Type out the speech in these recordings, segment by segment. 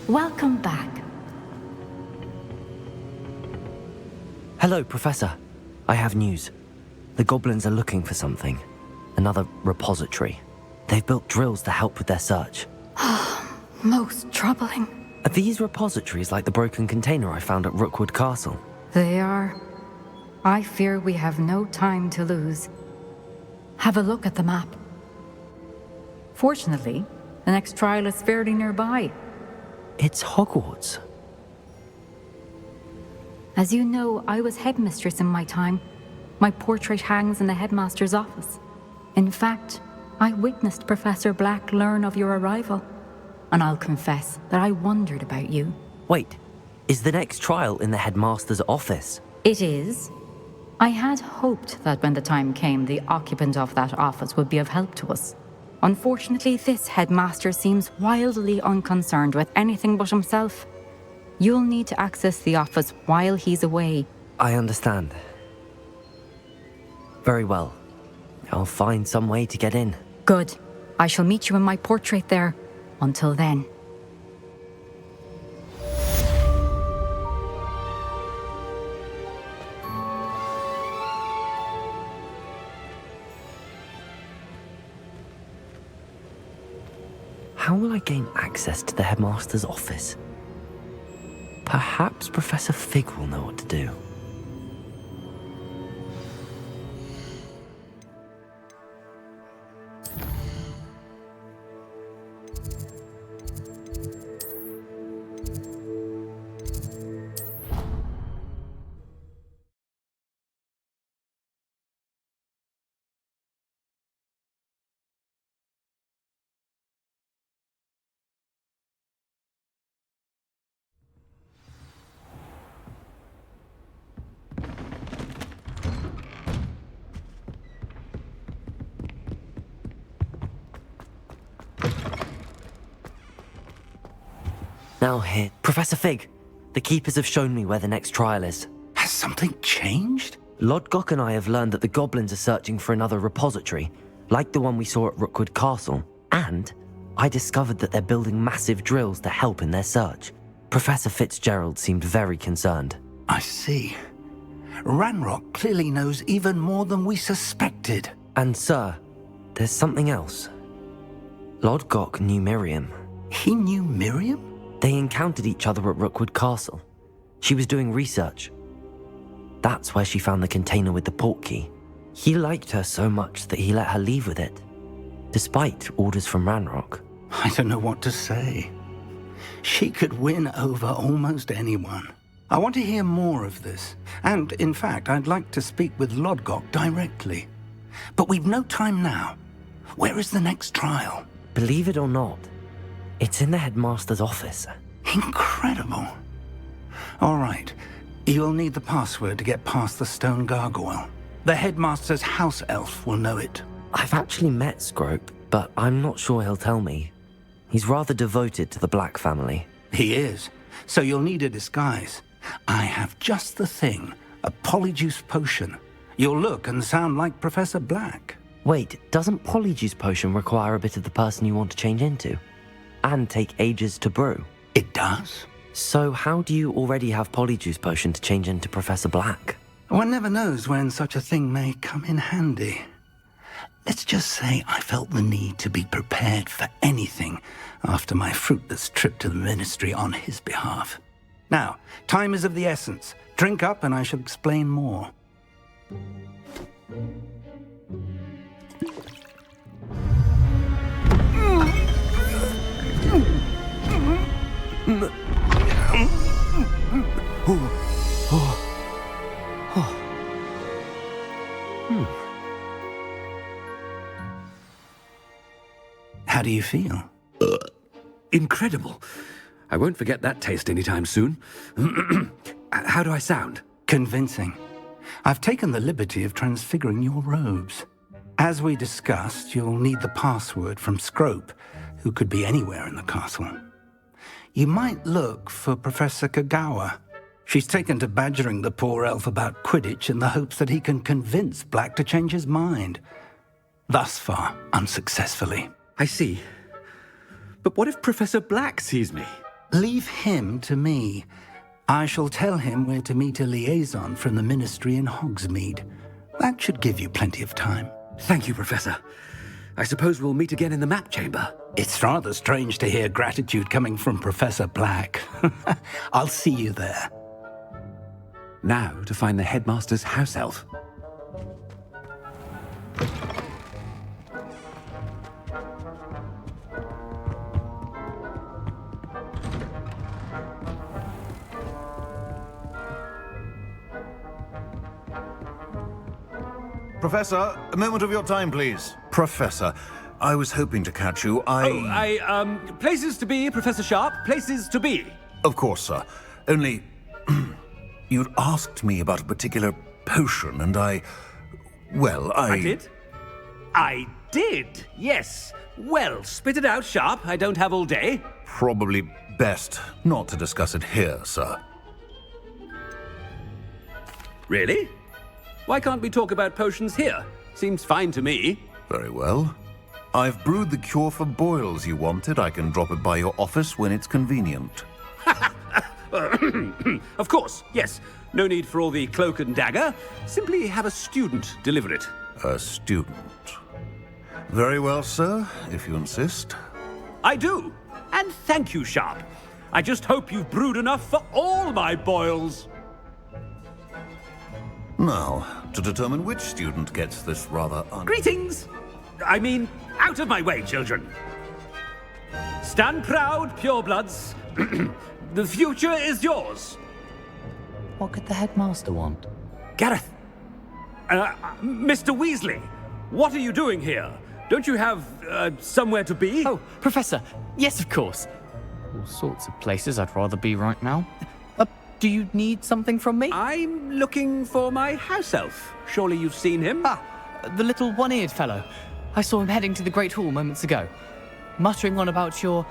Welcome back. Hello, Professor. I have news. The goblins are looking for something. Another repository. They've built drills to help with their search. Most troubling. Are these repositories like the broken container I found at Rookwood Castle? They are. I fear we have no time to lose. Have a look at the map. Fortunately, the next trial is fairly nearby. It's Hogwarts. As you know, I was headmistress in my time. My portrait hangs in the headmaster's office. In fact, I witnessed Professor Black learn of your arrival. And I'll confess that I wondered about you. Wait, is the next trial in the headmaster's office? It is. I had hoped that when the time came, the occupant of that office would be of help to us. Unfortunately, this headmaster seems wildly unconcerned with anything but himself. You'll need to access the office while he's away. I understand. Very well. I'll find some way to get in. Good. I shall meet you in my portrait there. Until then. How will I gain access to the headmaster's office? Perhaps Professor Fig will know what to do. Now here, Professor Fig, the Keepers have shown me where the next trial is. Has something changed? Lodgok and I have learned that the goblins are searching for another repository, like the one we saw at Rookwood Castle. And I discovered that they're building massive drills to help in their search. Professor Fitzgerald seemed very concerned. I see. Ranrock clearly knows even more than we suspected. And sir, there's something else. Lodgok knew Miriam. He knew Miriam? They encountered each other at Rookwood Castle. She was doing research. That's where she found the container with the portkey. He liked her so much that he let her leave with it, despite orders from Ranrock. I don't know what to say. She could win over almost anyone. I want to hear more of this. And, in fact, I'd like to speak with Lodgok directly. But we've no time now. Where is the next trial? Believe it or not, it's in the headmaster's office. Incredible. All right. You'll need the password to get past the stone gargoyle. The headmaster's house elf will know it. I've actually met Scrope, but I'm not sure he'll tell me. He's rather devoted to the Black family. He is. So you'll need a disguise. I have just the thing. A polyjuice potion. You'll look and sound like Professor Black. Wait, doesn't Polyjuice Potion require a bit of the person you want to change into? And take ages to brew? It does. So how do you already have Polyjuice Potion to change into Professor Black? One never knows when such a thing may come in handy. Let's just say I felt the need to be prepared for anything after my fruitless trip to the ministry on his behalf. Now, time is of the essence. Drink up and I shall explain more. How do you feel? Incredible. I won't forget that taste anytime soon. How do I sound? Convincing. I've taken the liberty of transfiguring your robes. As we discussed, you'll need the password from Scrope, who could be anywhere in the castle. You might look for Professor Kagawa. She's taken to badgering the poor elf about Quidditch in the hopes that he can convince Black to change his mind. Thus far, unsuccessfully. I see. But what if Professor Black sees me? Leave him to me. I shall tell him where to meet a liaison from the Ministry in Hogsmeade. That should give you plenty of time. Thank you, Professor. I suppose we'll meet again in the map chamber. It's rather strange to hear gratitude coming from Professor Black. I'll see you there. Now to find the headmaster's house elf. Professor, a moment of your time, please. Professor, I was hoping to catch you. Places to be, Professor Sharp. Places to be. Of course, sir. Only, you'd asked me about a particular potion, and I did? I did, yes. Well, spit it out, Sharp. I don't have all day. Probably best not to discuss it here, sir. Really? Why can't we talk about potions here? Seems fine to me. Very well. I've brewed the cure for boils you wanted. I can drop it by your office when it's convenient. Of course, yes. No need for all the cloak and dagger. Simply have a student deliver it. A student. Very well, sir, if you insist. I do. And thank you, Sharp. I just hope you've brewed enough for all my boils. Now, to determine which student gets this rather Greetings! I mean, out of my way, children. Stand proud, purebloods. The future is yours. What could the headmaster want? Gareth. Mr. Weasley, what are you doing here? Don't you have, somewhere to be? Oh, Professor. Yes, of course. All sorts of places I'd rather be right now. Do you need something from me? I'm looking for my house elf. Surely you've seen him? Ah, the little one-eared fellow. I saw him heading to the Great Hall moments ago, muttering on about your,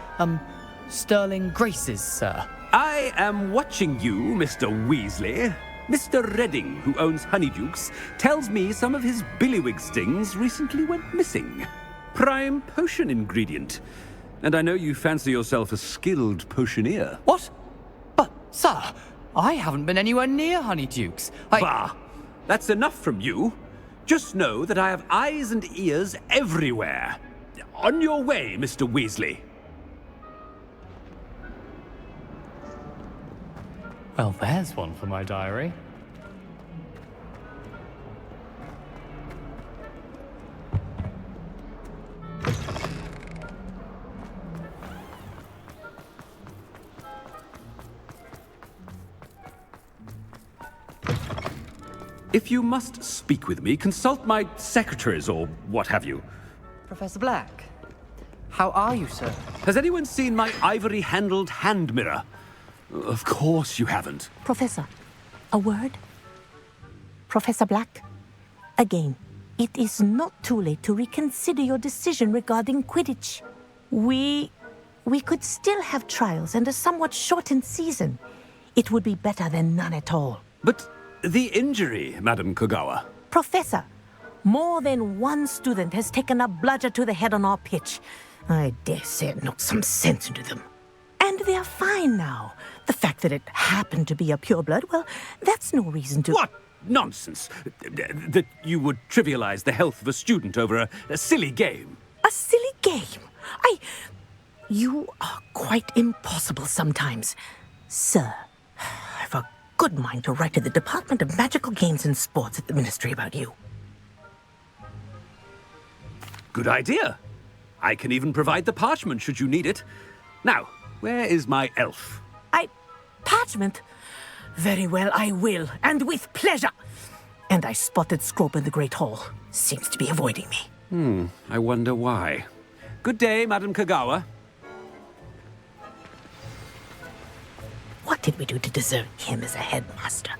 sterling graces, sir. I am watching you, Mr. Weasley. Mr. Redding, who owns Honeydukes, tells me some of his billywig stings recently went missing. Prime potion ingredient. And I know you fancy yourself a skilled potioneer. What? But, sir, I haven't been anywhere near Honeydukes. Bah! That's enough from you. Just know that I have eyes and ears everywhere. On your way, Mr. Weasley. Well, there's one for my diary. If you must speak with me, consult my secretaries or what have you. Professor Black, how are you, sir? Has anyone seen my ivory-handled hand mirror? Of course you haven't. Professor, a word? Professor Black, again, it is not too late to reconsider your decision regarding Quidditch. We could still have trials and a somewhat shortened season. It would be better than none at all. But the injury, Madam Kogawa. Professor, more than one student has taken a bludger to the head on our pitch. I dare say it knocked some sense into them. And they're fine now. The fact that it happened to be a pureblood, well, that's no reason to... What nonsense! That you would trivialize the health of a student over a silly game. A silly game? You are quite impossible sometimes. Sir, I've a good mind to write to the Department of Magical Games and Sports at the Ministry about you. Good idea. I can even provide the parchment should you need it. Now, where is my elf? Parchment? Very well, I will, and with pleasure. And I spotted Scrope in the Great Hall. Seems to be avoiding me. I wonder why. Good day, Madam Kagawa. What did we do to deserve him as a headmaster?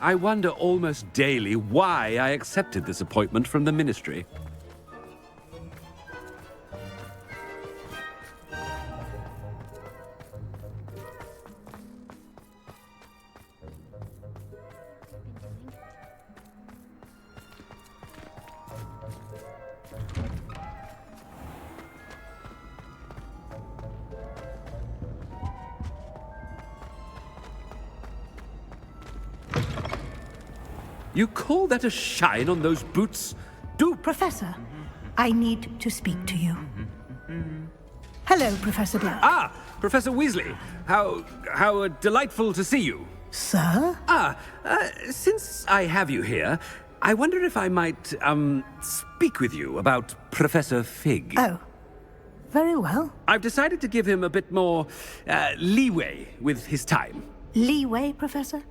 I wonder almost daily why I accepted this appointment from the Ministry. You call that a shine on those boots? Do... Professor, I need to speak to you. Hello, Professor Black. Ah, Professor Weasley. How delightful to see you. Sir? Since I have you here, I wonder if I might, speak with you about Professor Fig. Oh, very well. I've decided to give him a bit more, leeway with his time. Leeway, Professor?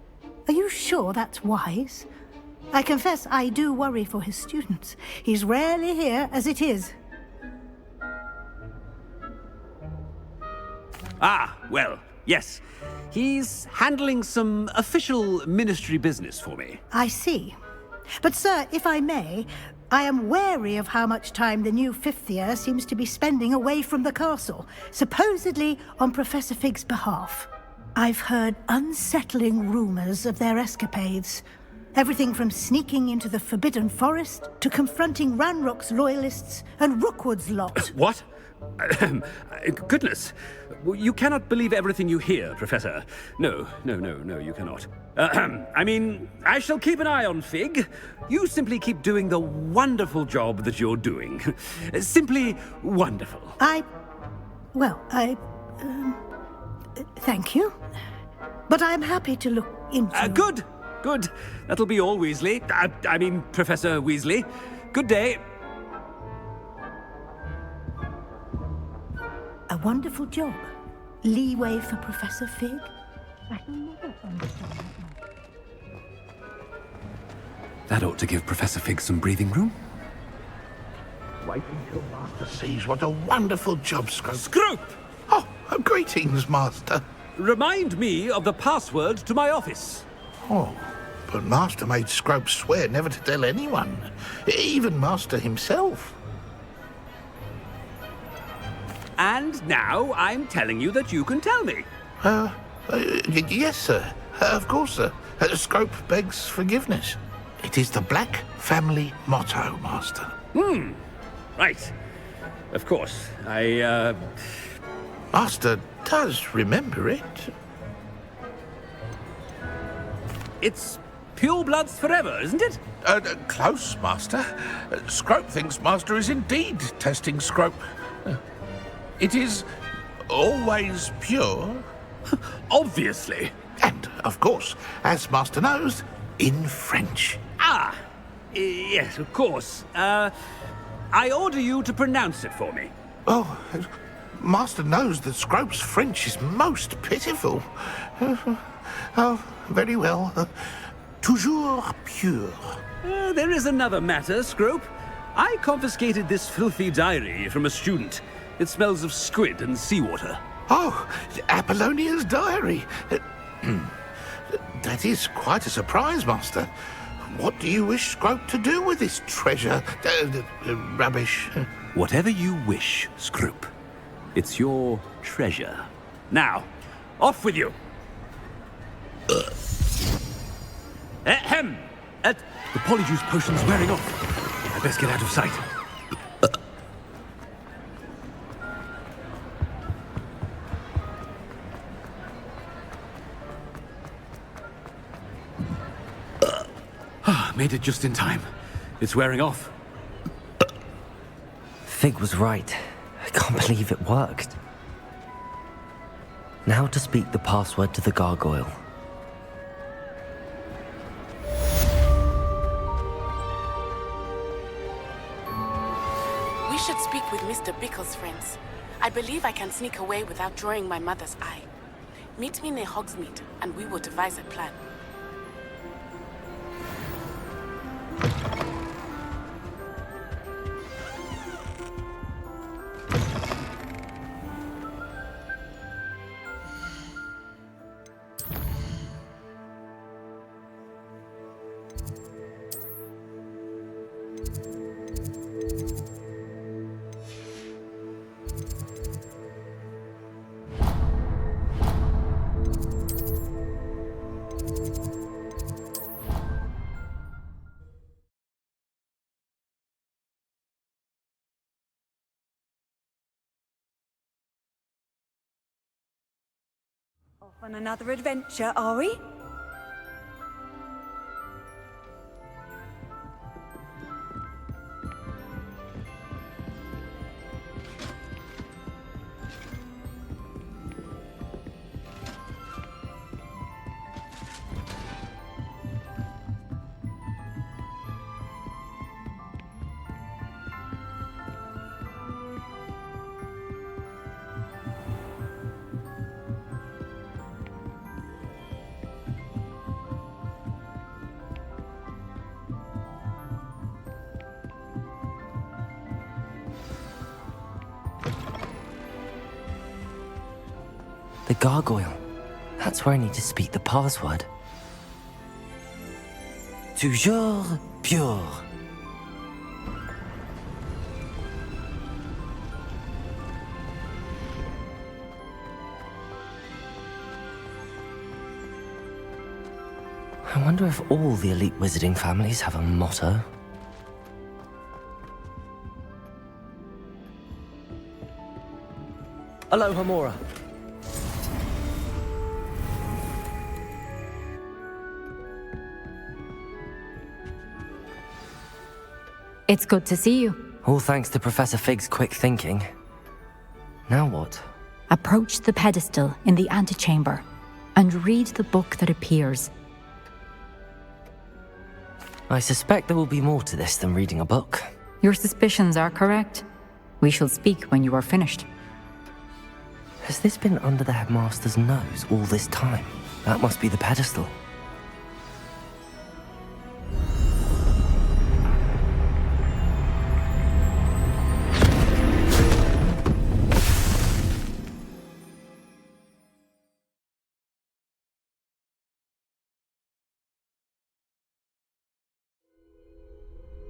Are you sure that's wise? I confess I do worry for his students. He's rarely here as it is. Ah, well, yes. He's handling some official ministry business for me. I see. But, sir, if I may, I am wary of how much time the new fifth year seems to be spending away from the castle, supposedly on Professor Fig's behalf. I've heard unsettling rumors of their escapades. Everything from sneaking into the Forbidden Forest to confronting Ranrock's loyalists and Rookwood's lot. What? Goodness. You cannot believe everything you hear, Professor. No, you cannot. I mean, I shall keep an eye on Fig. You simply keep doing the wonderful job that you're doing. Simply wonderful. Thank you. But I'm happy to look into... Good. That'll be all, Weasley. I mean, Professor Weasley. Good day. A wonderful job. Leeway for Professor Fig? I can never understand that. That ought to give Professor Fig some breathing room. Wait until Master sees what a wonderful job Scrope... Scrope! Oh, greetings, Master. Remind me of the password to my office. Oh, but Master made Scrope swear never to tell anyone, even Master himself. And now I'm telling you that you can tell me. Yes, sir. Of course, sir. Scrope begs forgiveness. It is the Black family motto, Master. Right. Of course. Master does remember it. It's pure bloods forever, isn't it? Close, Master. Scrope thinks Master is indeed testing Scrope. It is always pure. Obviously. And, of course, as Master knows, in French. Yes, of course. I order you to pronounce it for me. Oh, Master knows that Scrope's French is most pitiful. Oh, very well. Toujours pure. There is another matter, Scrope. I confiscated this filthy diary from a student. It smells of squid and seawater. Oh, Apollonia's diary. That is quite a surprise, Master. What do you wish Scrope to do with this treasure? Rubbish. Whatever you wish, Scrope. It's your treasure. Now, off with you. Ahem! The polyjuice potion's wearing off. I'd best get out of sight. Made it just in time. It's wearing off. Fig was right. I can't believe it worked. Now to speak the password to the gargoyle. We should speak with Mr. Bickle's friends. I believe I can sneak away without drawing my mother's eye. Meet me near Hogsmeade, and we will devise a plan. Off on another adventure, are we? The gargoyle. That's where I need to speak the password. Toujours pure. I wonder if all the elite wizarding families have a motto. Aloha, Mora. It's good to see you. All thanks to Professor Fig's quick thinking. Now what? Approach the pedestal in the antechamber and read the book that appears. I suspect there will be more to this than reading a book. Your suspicions are correct. We shall speak when you are finished. Has this been under the headmaster's nose all this time? That must be the pedestal.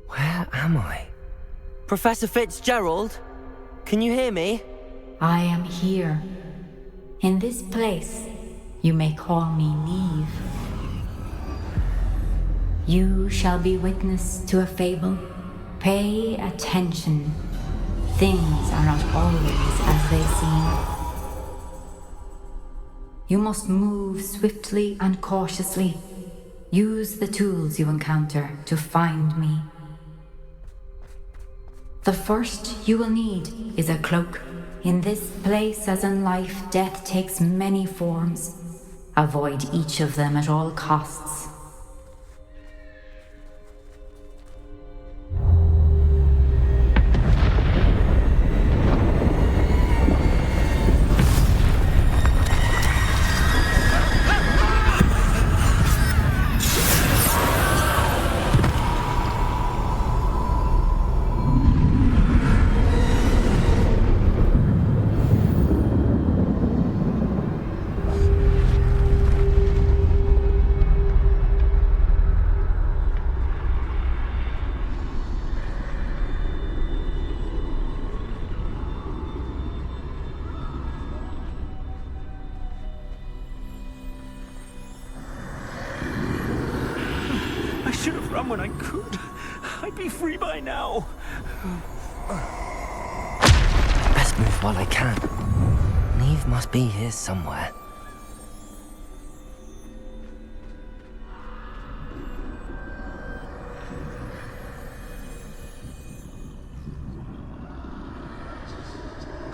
Where am I? Professor Fitzgerald? Can you hear me? I am here. In this place, you may call me Neve. You shall be witness to a fable. Pay attention. Things are not always as they seem. You must move swiftly and cautiously. Use the tools you encounter to find me. The first you will need is a cloak. In this place, as in life, death takes many forms. Avoid each of them at all costs. I should have run when I could. I'd be free by now. Best move while I can. Neve must be here somewhere.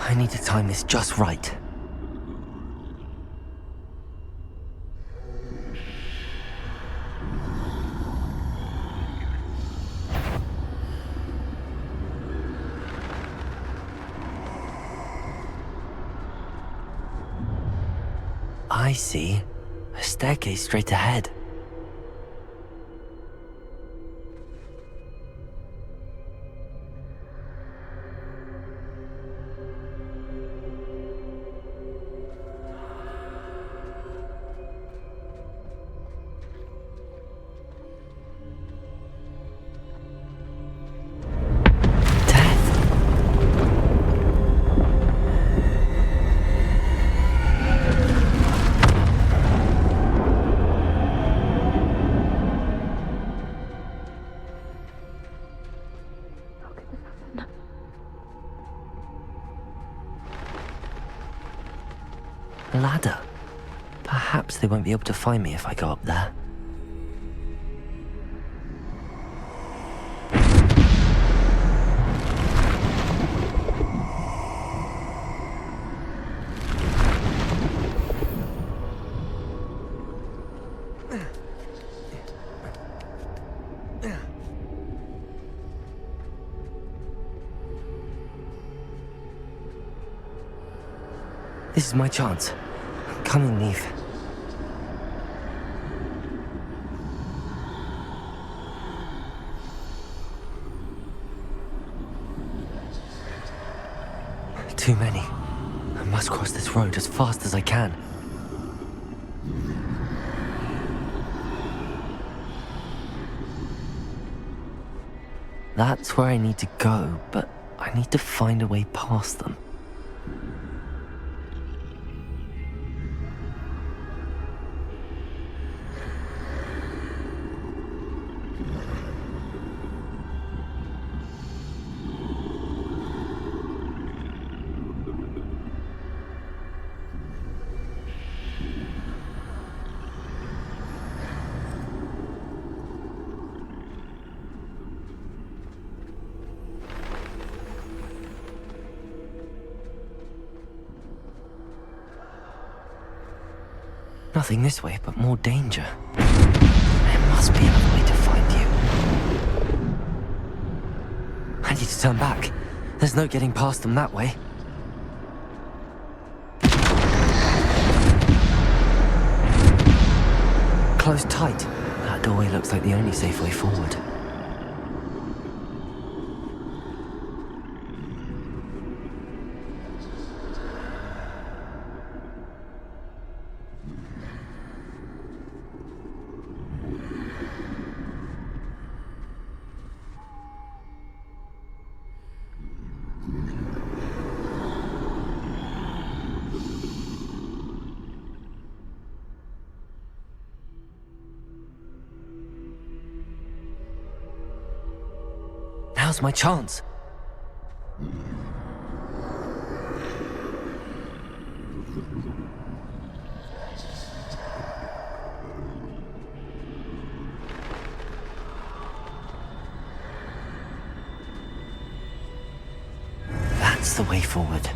I need to time this just right. I see. A staircase straight ahead. Ladder. Perhaps they won't be able to find me if I go up there. This is my chance. Come and leave. Too many. I must cross this road as fast as I can. That's where I need to go, but I need to find a way past them. Nothing this way, but more danger. There must be another way to find you. I need to turn back. There's no getting past them that way. Close tight. That doorway looks like the only safe way forward. Now's my chance. That's the way forward.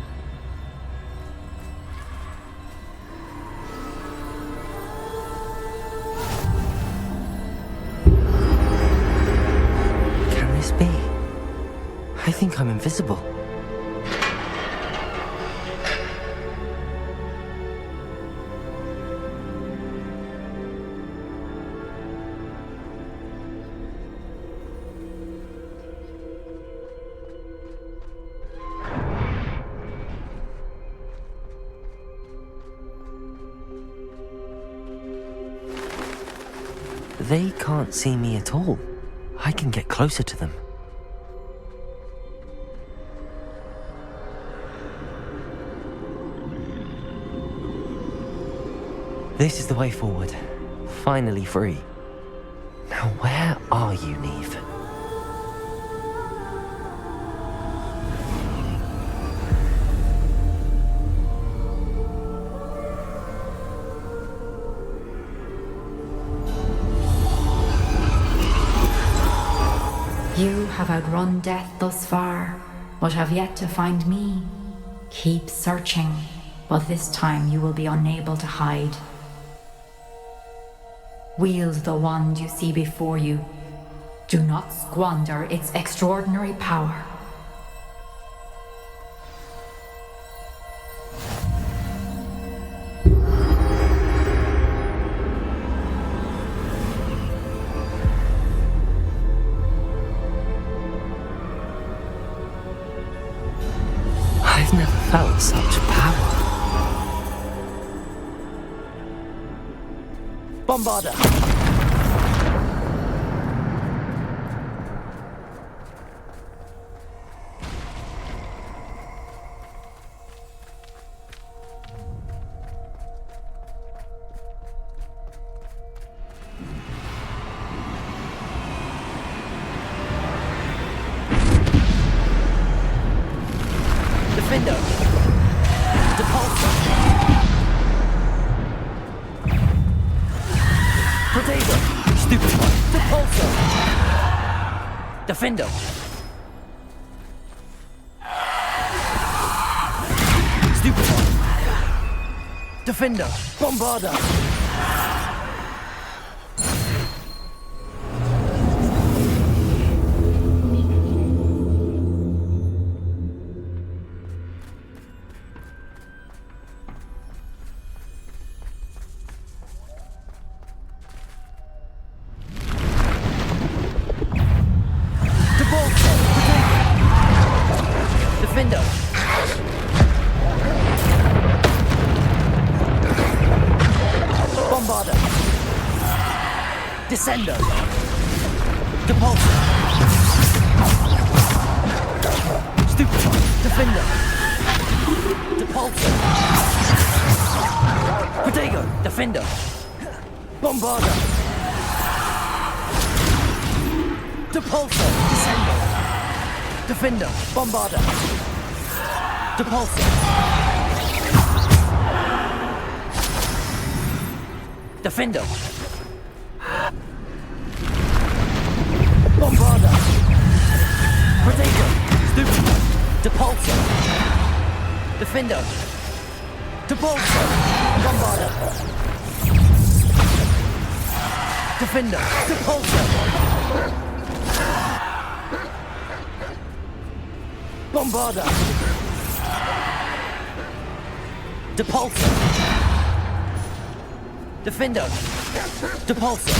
Can this be? I think I'm invisible. They can't see me at all. I can get closer to them. This is the way forward. Finally free. Now where are you, Neve? You have outrun death thus far, but have yet to find me. Keep searching, but this time you will be unable to hide. Wield the wand you see before you. Do not squander its extraordinary power. I've never felt such power. Bombarder! Protego! Stupefy! Depulso! Defender! Stupefy! Defender! Bombarder! Defender! Bombarder! Descender! Depulso! Stupefy! Defender! Depulso! Protego! Defender! Bombarder! Depulso! Descender! Defender! Bombarder! Depulso! Defender! Bombarder! Protego! Stupefy! Depulso! Defender! Depulso! Bombarder! Defender! Depulso! Bombarder! Depulso! Defender! Depulso!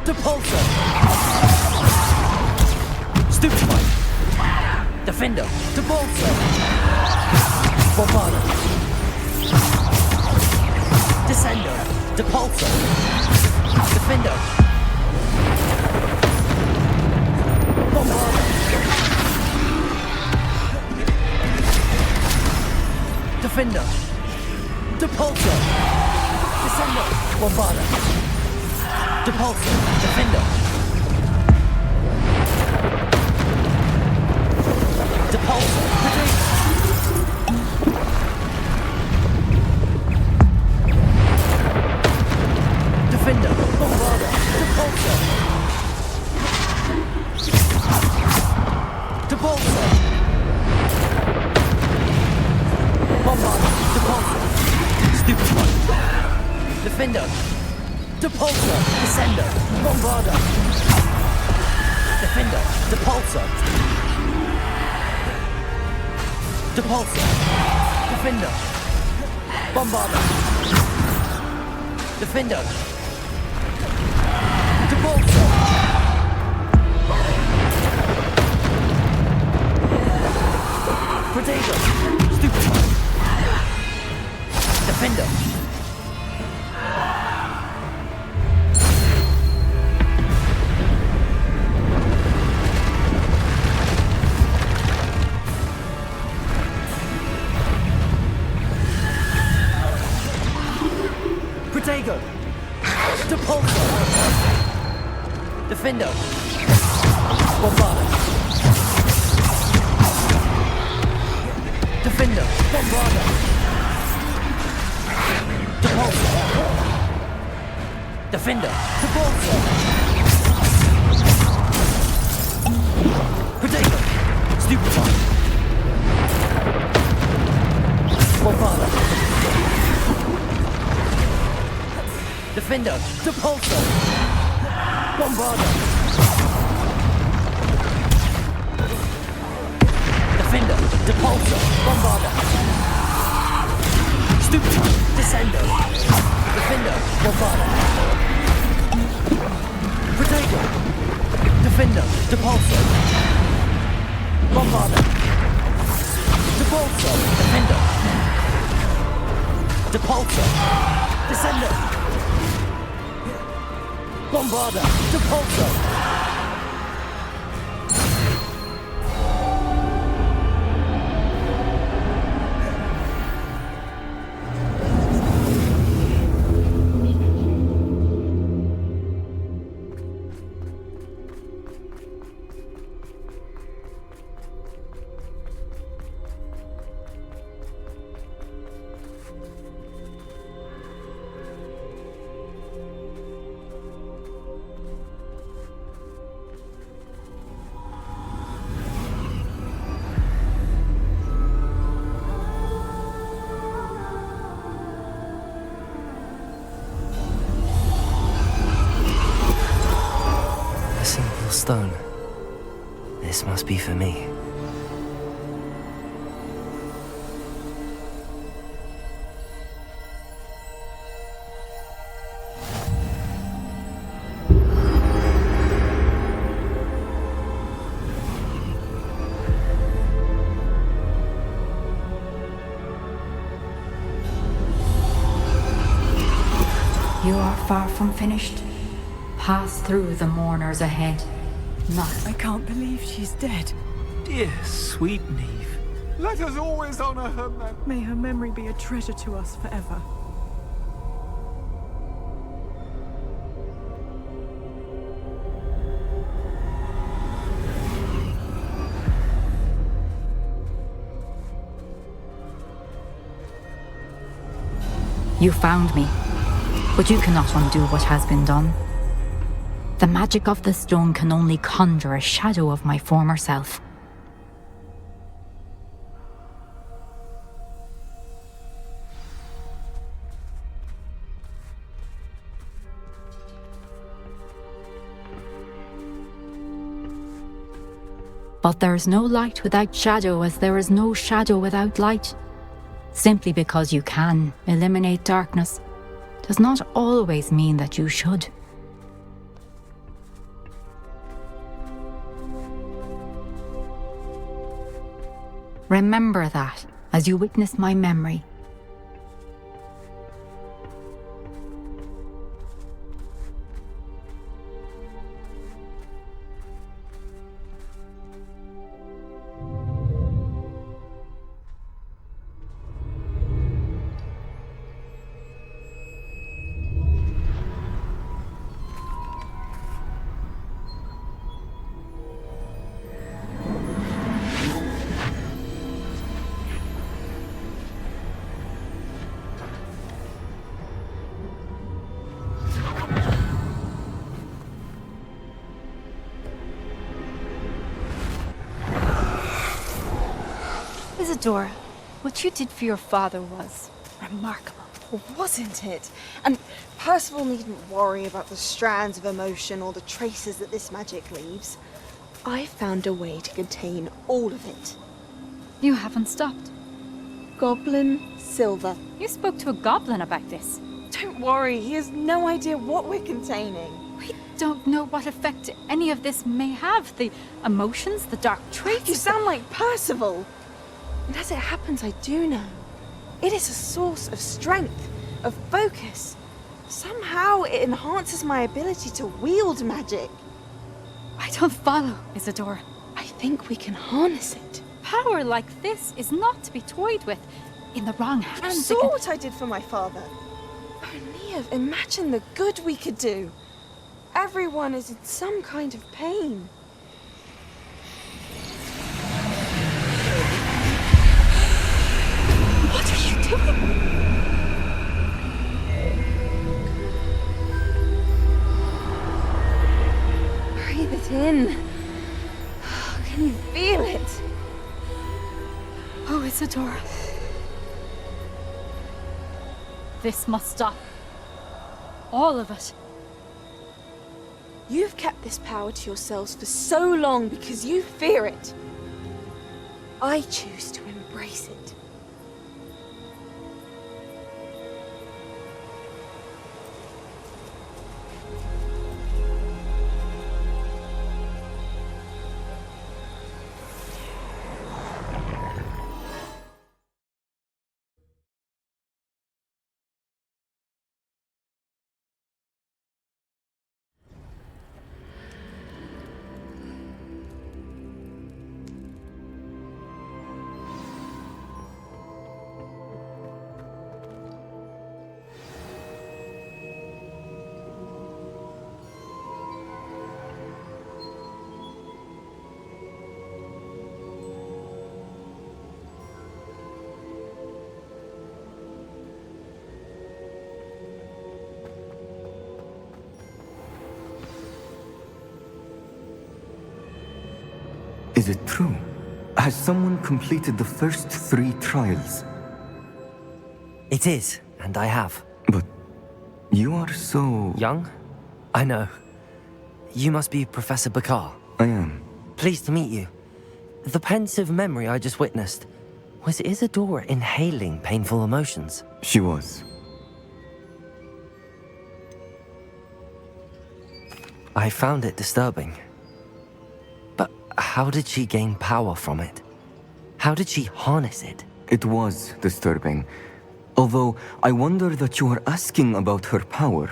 Depulso! Stupefy! Defender! Depulso! Bombarder! Descender! Depulso! Defender! Bombarder! Defender! Depulso! Descender! Bombarder! Depulso! Defender! Depulso! Defender! Bombarder! Depulso! Depulso! Bombarder! Depulso! Stupefy! Defender! Depulso! Descender! Bombarder! Defender! Depulso! Depulso! Defender! Bombarder! Defender! Depulso! Protego! Stupefy! Defender! Protego! Depulso! Defender! Bombarder! Defender! Bombarder! Depulso! Defender! Depulso! Protego! Stupefy! Bombarder! Defender! Depulso! Bombarder! Defender! Depulso! Bombarder! Stupefy! Descender! Defender! Bombarder! Potato! Defender! Depulso! Bombarder! Depulso! Defender! Depulso! Descender! Bombarder! Depulso! Stone. This must be for me. You are far from finished. Pass through the mourners ahead. Not. I can't believe she's dead. Dear, sweet Neve. Let us always honor her memory. May her memory be a treasure to us forever. You found me, but you cannot undo what has been done. The magic of the stone can only conjure a shadow of my former self. But there is no light without shadow, as there is no shadow without light. Simply because you can eliminate darkness does not always mean that you should. Remember that as you witness my memory. Isadora, what you did for your father was remarkable. Wasn't it? And Percival needn't worry about the strands of emotion or the traces that this magic leaves. I found a way to contain all of it. You haven't stopped. Goblin Silver. You spoke to a goblin about this. Don't worry, he has no idea what we're containing. We don't know what effect any of this may have. The emotions, the dark traits. You sound like Percival. And as it happens, I do know. It is a source of strength, of focus. Somehow it enhances my ability to wield magic. I don't follow, Isadora. I think we can harness it. Power like this is not to be toyed with. In the wrong hands. You saw what I did for my father. Oh, Neve, imagine the good we could do. Everyone is in some kind of pain. What are you doing? Breathe it in. Can you feel it? Oh, Isadora. This must stop. All of it. You've kept this power to yourselves for so long because you fear it. I choose to embrace it. Is it true? Has someone completed the first 3 trials? It is, and I have. But you are so... Young? I know. You must be Professor Bakar. I am. Pleased to meet you. The pensive memory I just witnessed, was Isadora inhaling painful emotions? She was. I found it disturbing. But how did she gain power from it? How did she harness it? It was disturbing. Although I wonder that you are asking about her power.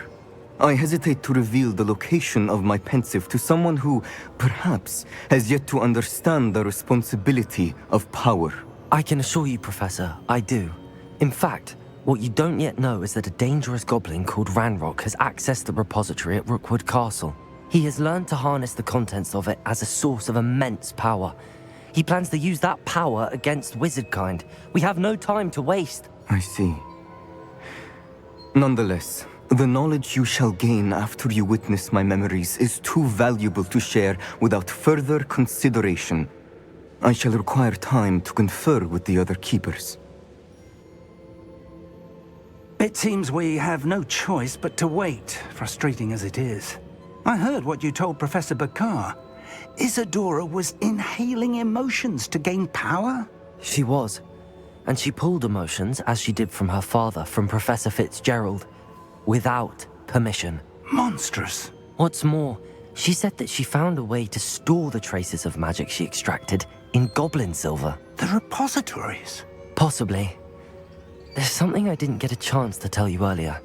I hesitate to reveal the location of my pensive to someone who, perhaps, has yet to understand the responsibility of power. I can assure you, Professor, I do. In fact, what you don't yet know is that a dangerous goblin called Ranrock has accessed the repository at Rookwood Castle. He has learned to harness the contents of it as a source of immense power. He plans to use that power against wizardkind. We have no time to waste. I see. Nonetheless, the knowledge you shall gain after you witness my memories is too valuable to share without further consideration. I shall require time to confer with the other keepers. It seems we have no choice but to wait, frustrating as it is. I heard what you told Professor Bakar. Isadora was inhaling emotions to gain power? She was. And she pulled emotions, as she did from her father, from Professor Fitzgerald, without permission. Monstrous. What's more, she said that she found a way to store the traces of magic she extracted in goblin silver. The repositories? Possibly. There's something I didn't get a chance to tell you earlier.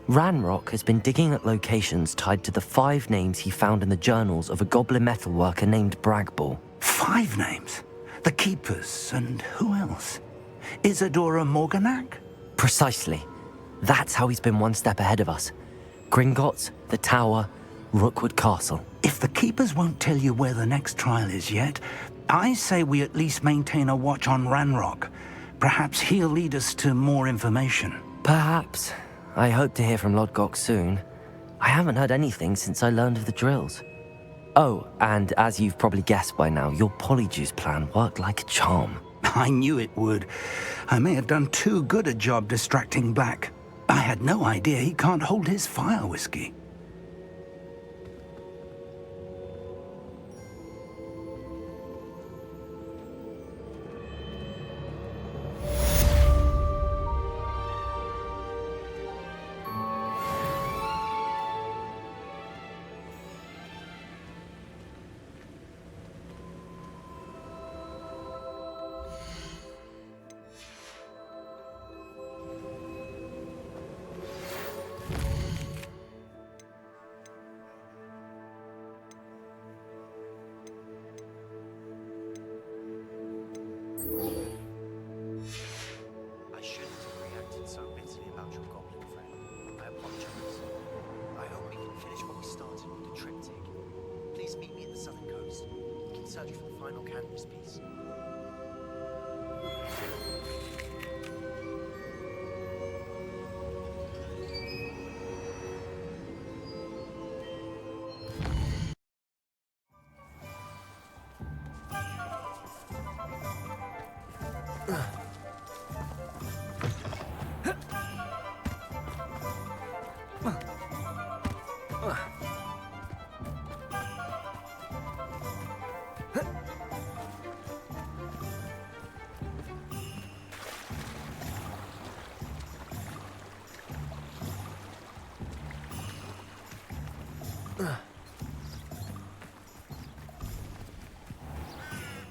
Ranrock has been digging at locations tied to the 5 names he found in the journals of a goblin metalworker named Bragball. 5 names? The Keepers, and who else? Isadora Morganac? Precisely. That's how he's been one step ahead of us. Gringotts, the Tower, Rookwood Castle. If the Keepers won't tell you where the next trial is yet, I say we at least maintain a watch on Ranrock. Perhaps he'll lead us to more information. Perhaps. I hope to hear from Lodgok soon. I haven't heard anything since I learned of the drills. Oh, and as you've probably guessed by now, your polyjuice plan worked like a charm. I knew it would. I may have done too good a job distracting Black. I had no idea he can't hold his fire whiskey.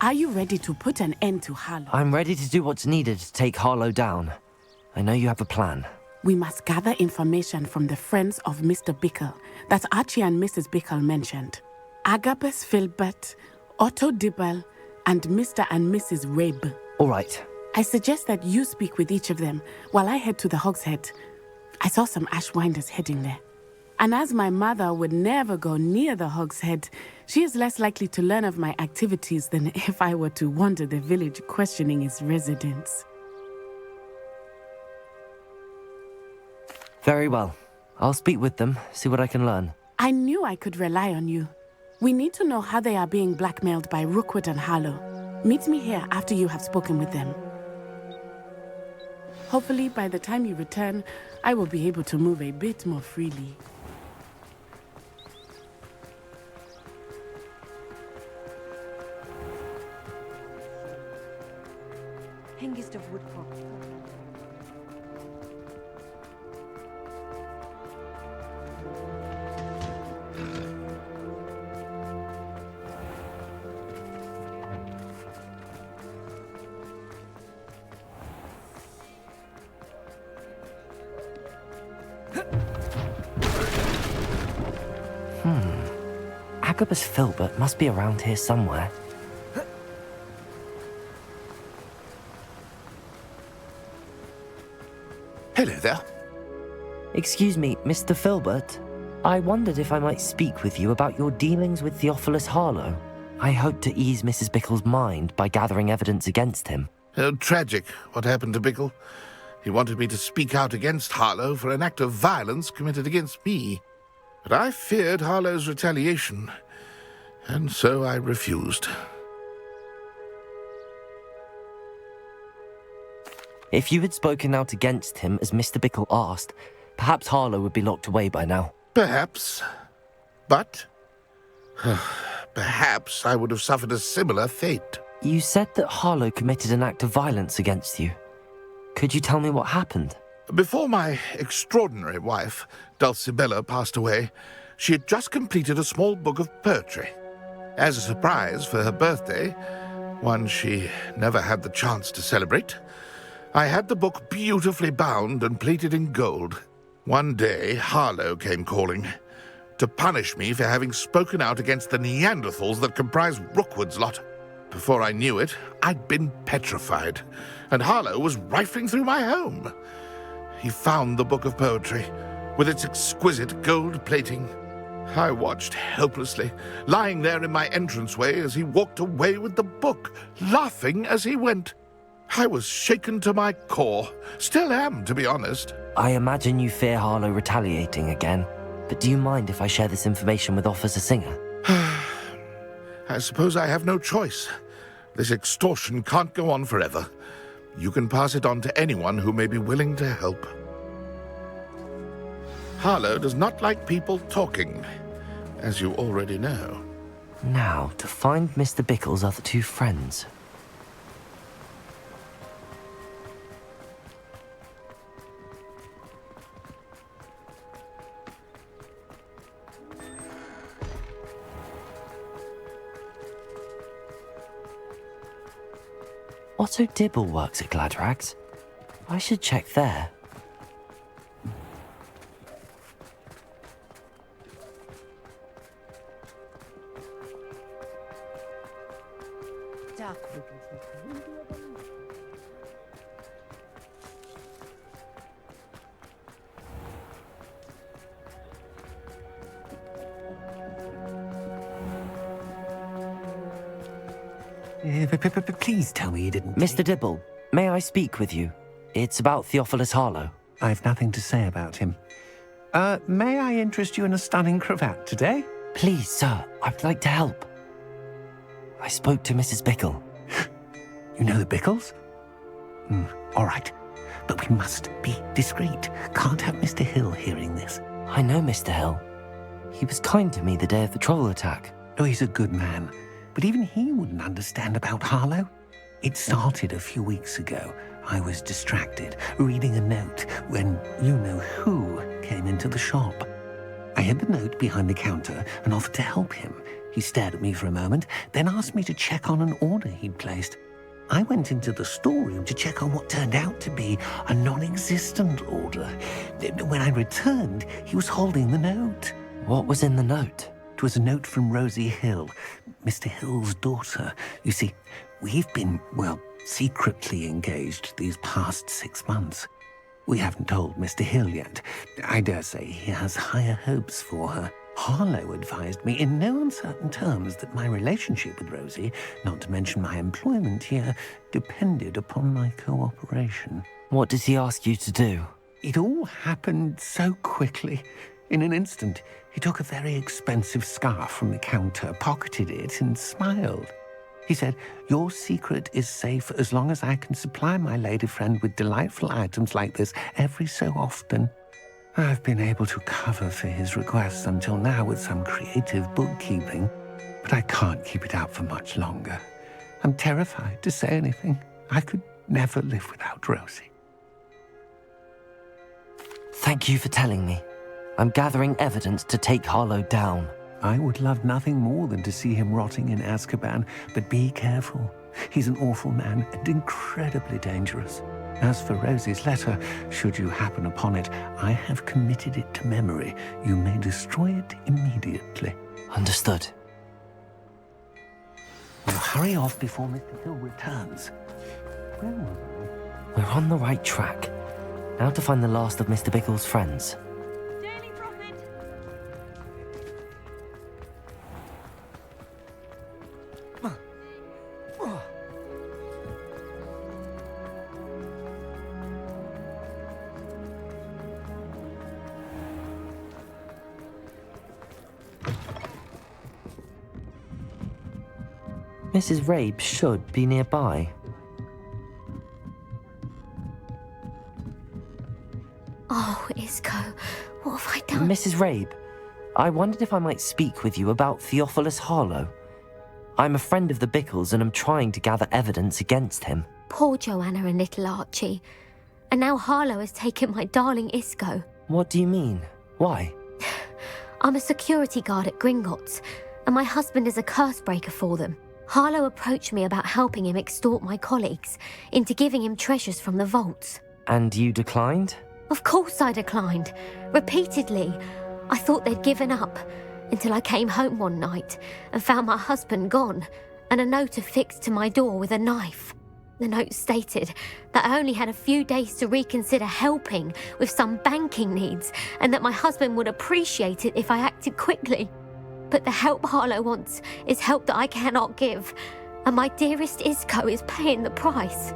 Are you ready to put an end to Harlow? I'm ready to do what's needed to take Harlow down. I know you have a plan. We must gather information from the friends of Mr. Bickle that Archie and Mrs. Bickle mentioned. Agabus Filbert, Otto Dibble, and Mr. and Mrs. Rabe. All right. I suggest that you speak with each of them while I head to the Hogshead. I saw some Ashwinders heading there. And as my mother would never go near the Hogshead, she is less likely to learn of my activities than if I were to wander the village questioning its residents. Very well. I'll speak with them, see what I can learn. I knew I could rely on you. We need to know how they are being blackmailed by Rookwood and Hallow. Meet me here after you have spoken with them. Hopefully, by the time you return, I will be able to move a bit more freely. Hengist of Woodcock. Agabus Filbert must be around here somewhere. Hello there. Excuse me, Mr. Filbert. I wondered if I might speak with you about your dealings with Theophilus Harlow. I hope to ease Mrs. Bickle's mind by gathering evidence against him. Tragic what happened to Bickle. He wanted me to speak out against Harlow for an act of violence committed against me. But I feared Harlow's retaliation, and so I refused. If you had spoken out against him as Mr. Bickle asked, perhaps Harlow would be locked away by now. Perhaps. But perhaps I would have suffered a similar fate. You said that Harlow committed an act of violence against you. Could you tell me what happened? Before my extraordinary wife, Dulcibella, passed away, she had just completed a small book of poetry. As a surprise for her birthday, one she never had the chance to celebrate, I had the book beautifully bound and plated in gold. One day, Harlow came calling to punish me for having spoken out against the Neanderthals that comprise Rookwood's lot. Before I knew it, I'd been petrified, and Harlow was rifling through my home. He found the book of poetry, with its exquisite gold plating. I watched helplessly, lying there in my entranceway as he walked away with the book, laughing as he went. I was shaken to my core. Still am, to be honest. I imagine you fear Harlow retaliating again, but do you mind if I share this information with Officer Singer? I suppose I have no choice. This extortion can't go on forever. You can pass it on to anyone who may be willing to help. Harlow does not like people talking, as you already know. Now, to find Mr. Bickle's other two friends. Otto Dibble works at Gladrags. I should check there. Please tell me you didn't... Mr. Dibble, may I speak with you? It's about Theophilus Harlow. I've nothing to say about him. May I interest you in a stunning cravat today? Please, sir, I'd like to help. I spoke to Mrs. Bickle. You know the Bickles? All right, but we must be discreet. Can't have Mr. Hill hearing this. I know Mr. Hill. He was kind to me the day of the troll attack. Oh, he's a good man. But even he wouldn't understand about Harlow. It started a few weeks ago. I was distracted, reading a note, when you-know-who came into the shop. I hid the note behind the counter and offered to help him. He stared at me for a moment, then asked me to check on an order he'd placed. I went into the storeroom to check on what turned out to be a non-existent order. When I returned, he was holding the note. What was in the note? It was a note from Rosie Hill, Mr. Hill's daughter. You see, we've been, secretly engaged these past 6 months. We haven't told Mr. Hill yet. I dare say he has higher hopes for her. Harlow advised me in no uncertain terms that my relationship with Rosie, not to mention my employment here, depended upon my cooperation. What does he ask you to do? It all happened so quickly. In an instant, he took a very expensive scarf from the counter, pocketed it, and smiled. He said, "Your secret is safe as long as I can supply my lady friend with delightful items like this every so often." I've been able to cover for his requests until now with some creative bookkeeping, but I can't keep it up for much longer. I'm terrified to say anything. I could never live without Rosie. Thank you for telling me. I'm gathering evidence to take Harlow down. I would love nothing more than to see him rotting in Azkaban, but be careful. He's an awful man and incredibly dangerous. As for Rosie's letter, should you happen upon it, I have committed it to memory. You may destroy it immediately. Understood. Now hurry off before Mr. Hill returns. Where was I? We're on the right track. Now to find the last of Mr. Bickle's friends. Mrs. Rabe should be nearby. Oh, Isco, what have I done? Mrs. Rabe, I wondered if I might speak with you about Theophilus Harlow. I'm a friend of the Bickles and am trying to gather evidence against him. Poor Joanna and little Archie. And now Harlow has taken my darling Isco. What do you mean? Why? I'm a security guard at Gringotts, and my husband is a curse breaker for them. Harlow approached me about helping him extort my colleagues into giving him treasures from the vaults. And you declined? Of course I declined. Repeatedly. I thought they'd given up, until I came home one night and found my husband gone, and a note affixed to my door with a knife. The note stated that I only had a few days to reconsider helping with some banking needs, and that my husband would appreciate it if I acted quickly. But the help Harlow wants is help that I cannot give, and my dearest Isco is paying the price.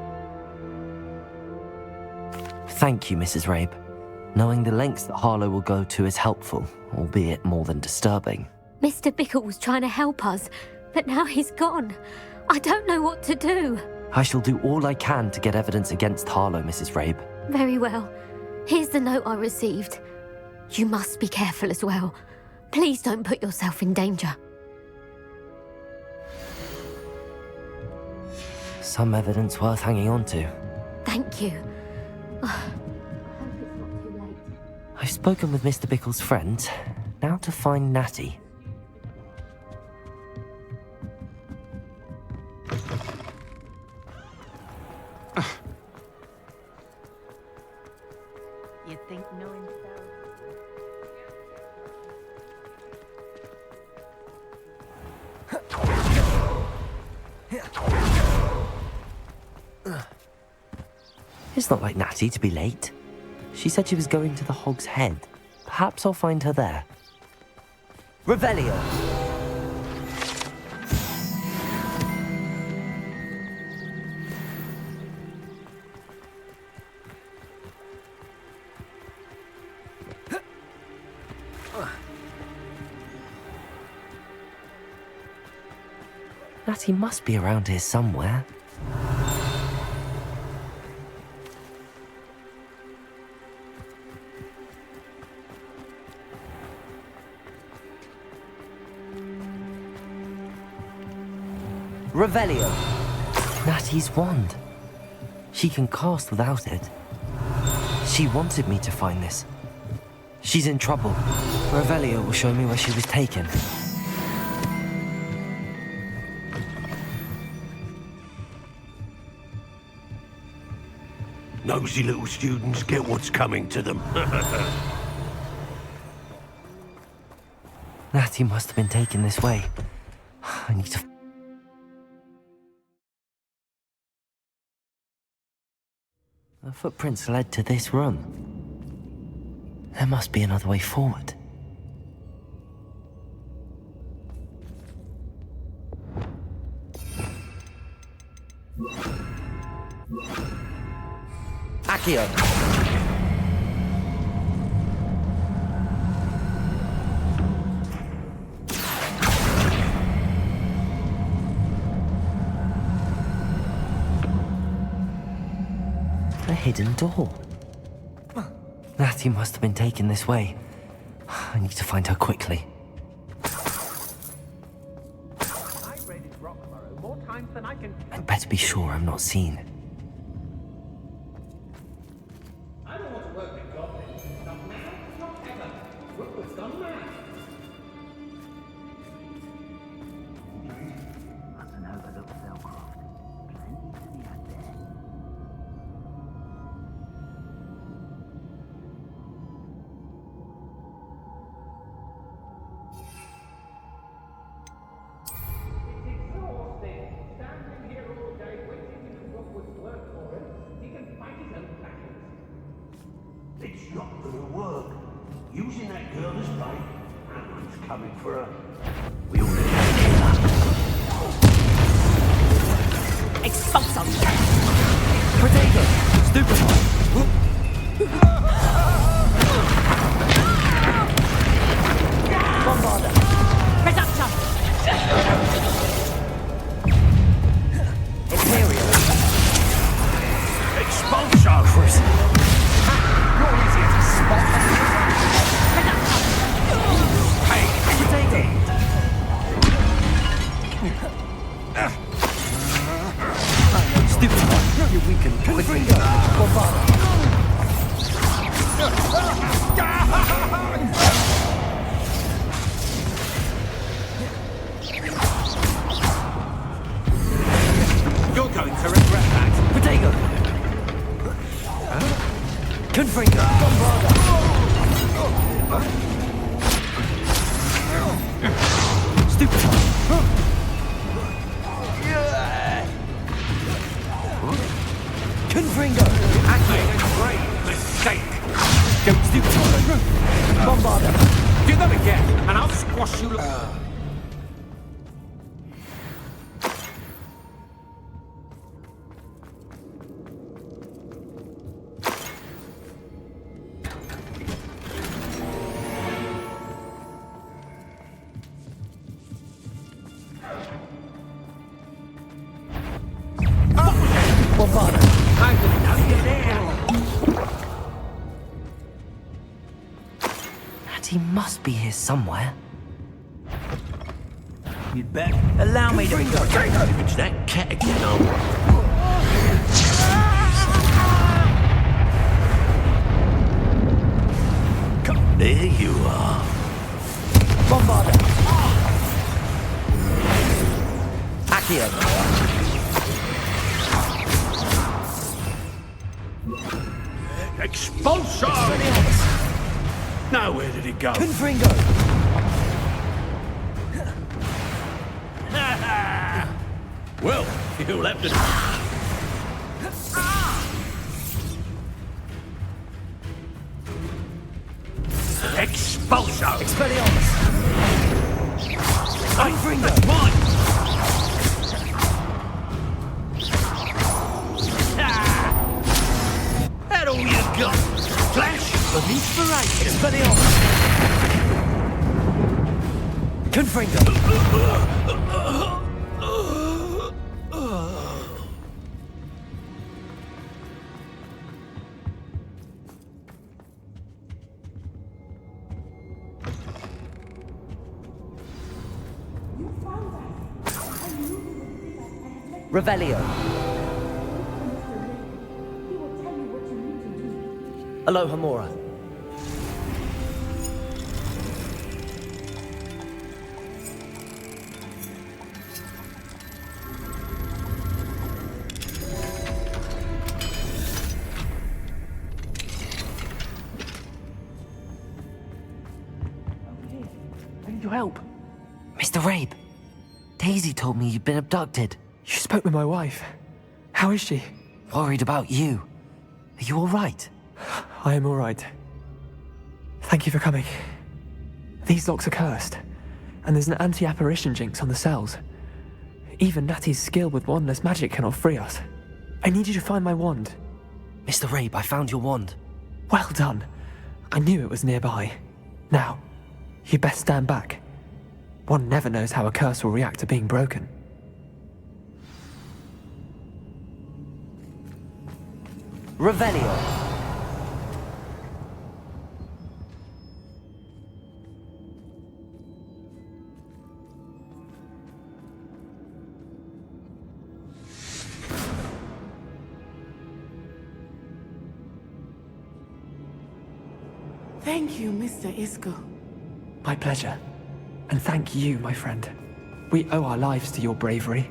Thank you, Mrs. Rabe. Knowing the lengths that Harlow will go to is helpful, albeit more than disturbing. Mr. Bickle was trying to help us, but now he's gone. I don't know what to do. I shall do all I can to get evidence against Harlow, Mrs. Rabe. Very well. Here's the note I received. You must be careful as well. Please don't put yourself in danger. Some evidence worth hanging on to. Thank you. I've spoken with Mr. Bickle's friends. Now to find Natty. You think knowing It's not like Natty to be late. She said she was going to the Hog's Head. Perhaps I'll find her there. Revelio! Natty must be around here somewhere. Revelio. Natty's wand. She can cast without it. She wanted me to find this. She's in trouble. Revelio will show me where she was taken. Nosy little students get what's coming to them. Natty must have been taken this way. I need to... The footprints led to this room. There must be another way forward. Accio! hidden door. Natty must have been taken this way. I need to find her quickly. I've raided Rockborough more times than I can... I'd better be sure I'm not seen. I don't want to work with goblins. Not now, not ever. Rookwood's gone mad. Mustn't overlook Selcroft. Plenty to be had there. It's exhausting. Standing here all day waiting until Rookwood's work for him. He can fight his own battles. It's not gonna work. Using that girl as bait. Ana's coming for her. We already kill her. Expulso! Potato! Stupefy! Bombarder! Reduction! Imperial! Expulso! You're easier to spot than Hey! Potato! Stupefy! You weaken quickly. Bombarder! You're going to regret that. Potato! Confringo! Bombarder! Stupefy! Confringo! Made a great mistake. Go Stupefy! Bombarder! Do that again, and I'll squash you. Bombarder! I didn't know you're there. Natty must be here somewhere. You'd better allow me to... If it's that cat again, I'll... There you are. Bombarder! Accio! Expulso! Now where did it go? Confringo! Well, you'll have to... Expulso! Expelliarmus! Confringo! Mine! That all you got? Flash of inspiration! Expelliarmus! Confringo! Revelio. Aloha Mora. I need your help. Mr. Rabe, Daisy told me you'd been abducted. You spoke with my wife. How is she? Worried about you. Are you all right? I am all right. Thank you for coming. These locks are cursed, and there's an anti-apparition jinx on the cells. Even Natty's skill with wandless magic cannot free us. I need you to find my wand. Mr. Rabe, I found your wand. Well done. I knew it was nearby. Now, you best stand back. One never knows how a curse will react to being broken. Revelio. Thank you, Mr. Isco. My pleasure. And thank you, my friend. We owe our lives to your bravery.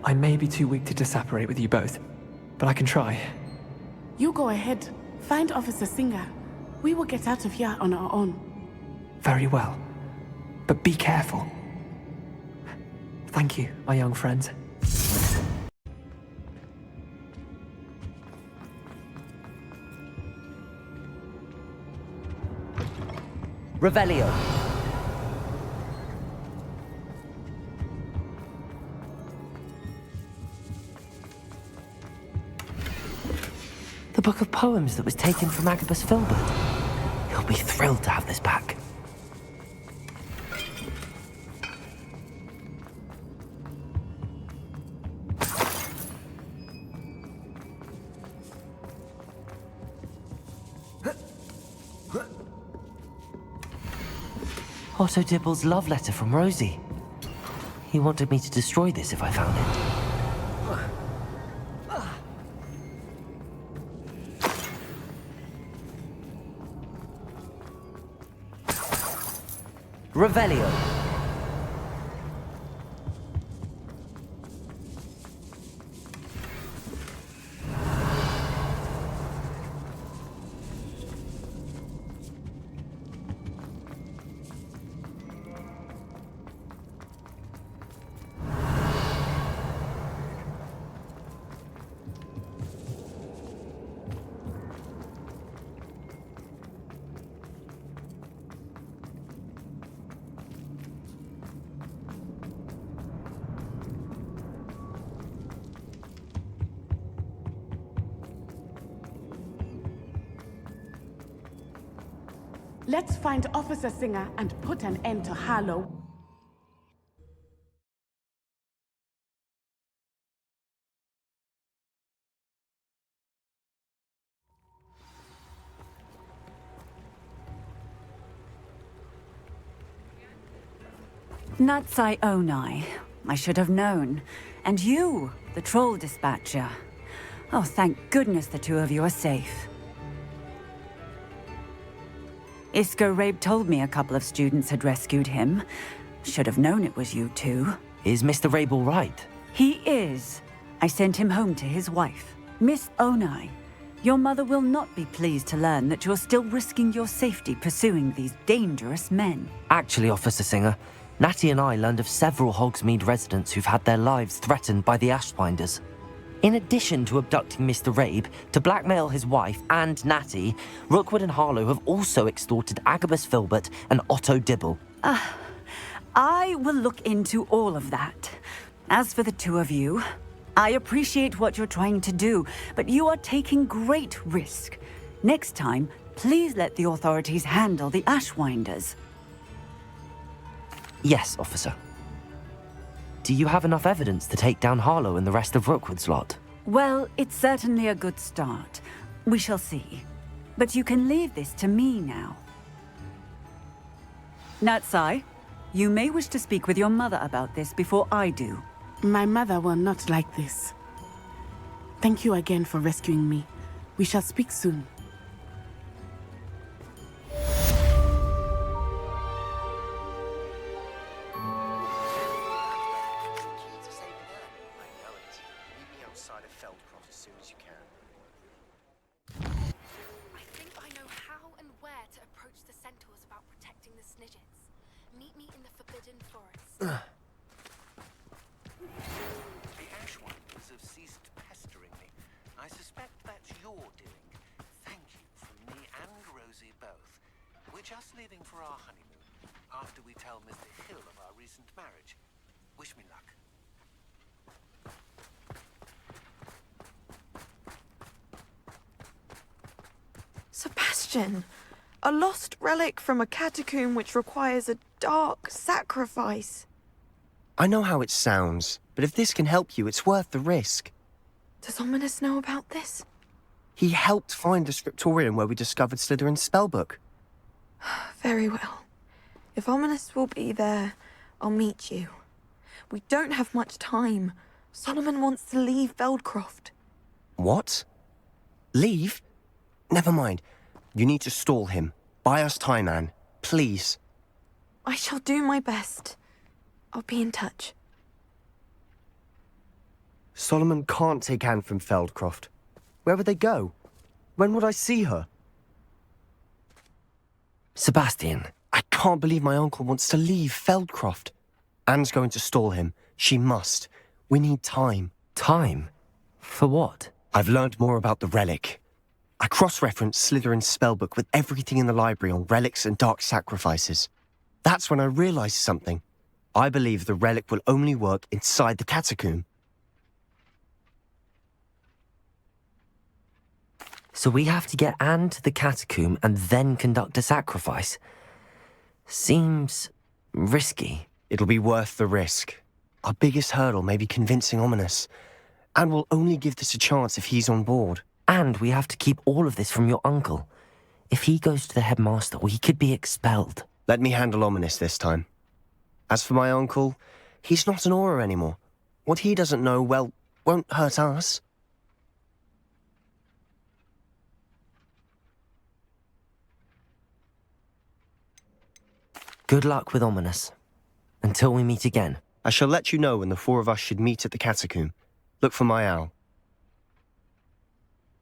I may be too weak to disapparate with you both, but I can try. You go ahead. Find Officer Singer. We will get out of here on our own. Very well. But be careful. Thank you, my young friends. Revelio. The book of poems that was taken from Agabus Filbert. He'll be thrilled to have this back. Otto Dibble's love letter from Rosie. He wanted me to destroy this if I found it. Revelio. Let's find Officer Singer and put an end to Harlow. Natsai Onai. I should have known. And you, the troll dispatcher. Oh, thank goodness the two of you are safe. Isco Rabe told me a couple of students had rescued him. Should have known it was you two. Is Mr. Rabe all right? He is. I sent him home to his wife. Miss Onai, your mother will not be pleased to learn that you're still risking your safety pursuing these dangerous men. Actually, Officer Singer, Natty and I learned of several Hogsmeade residents who've had their lives threatened by the Ashwinders. In addition to abducting Mr. Rabe to blackmail his wife and Natty, Rookwood and Harlow have also extorted Agabus Filbert and Otto Dibble. I will look into all of that. As for the two of you, I appreciate what you're trying to do, but you are taking great risk. Next time, please let the authorities handle the Ashwinders. Yes, officer. Do you have enough evidence to take down Harlow and the rest of Rookwood's lot? Well, it's certainly a good start. We shall see. But you can leave this to me now. Natsai, you may wish to speak with your mother about this before I do. My mother will not like this. Thank you again for rescuing me. We shall speak soon. The Ashwinders have ceased pestering me. I suspect that's your doing. Thank you from me and Rosie both. We're just leaving for our honeymoon after we tell Mr. Hill of our recent marriage. Wish me luck. Sebastian, a lost relic from a catacomb which requires a dark sacrifice. I know how it sounds, but if this can help you, it's worth the risk. Does Ominous know about this? He helped find the scriptorium where we discovered Slytherin's spellbook. Very well. If Ominous will be there, I'll meet you. We don't have much time. Solomon wants to leave Feldcroft. What? Leave? Never mind. You need to stall him. Buy us time, Anne. Please. I shall do my best. I'll be in touch. Solomon can't take Anne from Feldcroft. Where would they go? When would I see her? Sebastian. I can't believe my uncle wants to leave Feldcroft. Anne's going to stall him. She must. We need time. Time? For what? I've learned more about the relic. I cross-referenced Slytherin's spellbook with everything in the library on relics and dark sacrifices. That's when I realized something. I believe the relic will only work inside the catacomb. So we have to get Anne to the catacomb and then conduct a sacrifice. Seems risky. It'll be worth the risk. Our biggest hurdle may be convincing Ominous. And we'll only give this a chance if he's on board. And we have to keep all of this from your uncle. If he goes to the headmaster, we could be expelled. Let me handle Ominous this time. As for my uncle, he's not an Auror anymore. What he doesn't know, well, won't hurt us. Good luck with Ominous. Until we meet again. I shall let you know when the four of us should meet at the catacomb. Look for my owl.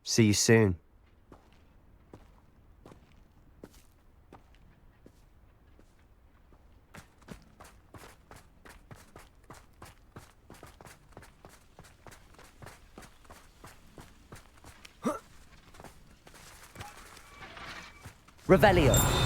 See you soon. Revelio.